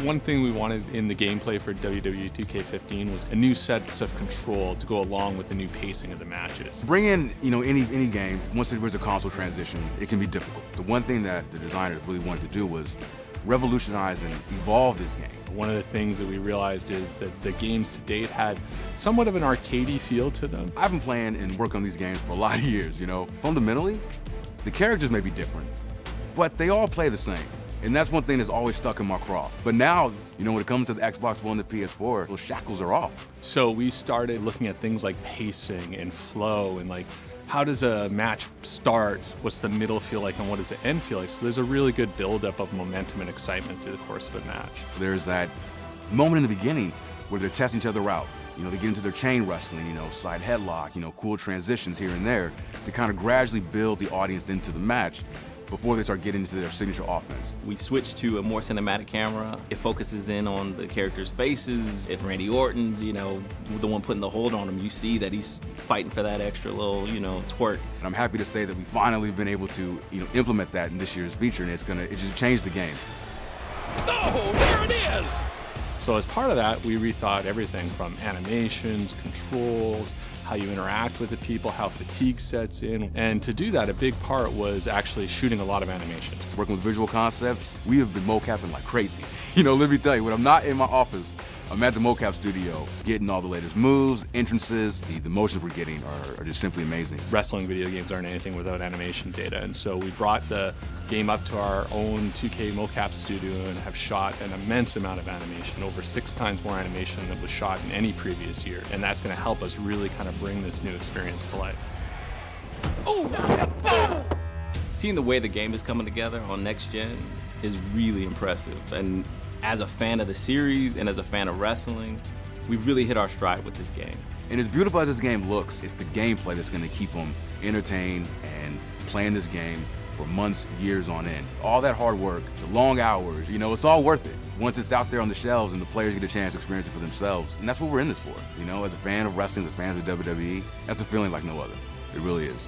One thing we wanted in the gameplay for WWE 2K15 was a new set of control to go along with the new pacing of the matches. Bring in, any game, once there's a console transition, it can be difficult. The one thing that the designers really wanted to do was revolutionize and evolve this game. One of the things that we realized is that the games to date had somewhat of an arcadey feel to them. I've been playing and working on these games for a lot of years, Fundamentally, the characters may be different, but they all play the same. And that's one thing that's always stuck in my craw. But now, when it comes to the Xbox One and the PS4, those shackles are off. So we started looking at things like pacing and flow and how does a match start? What's the middle feel like and what does the end feel like? So there's a really good buildup of momentum and excitement through the course of a match. There's that moment in the beginning where they're testing each other out. They get into their chain wrestling, side headlock, cool transitions here and there to kind of gradually build the audience into the match before they start getting into their signature offense. We switched to a more cinematic camera. It focuses in on the characters' faces. If Randy Orton's, the one putting the hold on him, you see that he's fighting for that extra little, twerk. And I'm happy to say that we finally been able to, implement that in this year's feature, and it just changed the game. Oh, there it is! So as part of that, we rethought everything from animations, controls, how you interact with the people, how fatigue sets in. And to do that, a big part was actually shooting a lot of animation. Working with visual concepts, we have been mocapping like crazy. Let me tell you, when I'm not in my office, I'm at the mocap studio getting all the latest moves, entrances. The motions we're getting are just simply amazing. Wrestling video games aren't anything without animation data, and so we brought the game up to our own 2K mocap studio and have shot an immense amount of animation, over 6 times more animation than was shot in any previous year, and that's going to help us really kind of bring this new experience to life. Ooh. Seeing the way the game is coming together on next gen is really impressive, and as a fan of the series and as a fan of wrestling, we've really hit our stride with this game. And as beautiful as this game looks, it's the gameplay that's going to keep them entertained and playing this game for months, years on end. All that hard work, the long hours, it's all worth it. Once it's out there on the shelves and the players get a chance to experience it for themselves. And that's what we're in this for. As a fan of wrestling, as a fan of the WWE, that's a feeling like no other. It really is.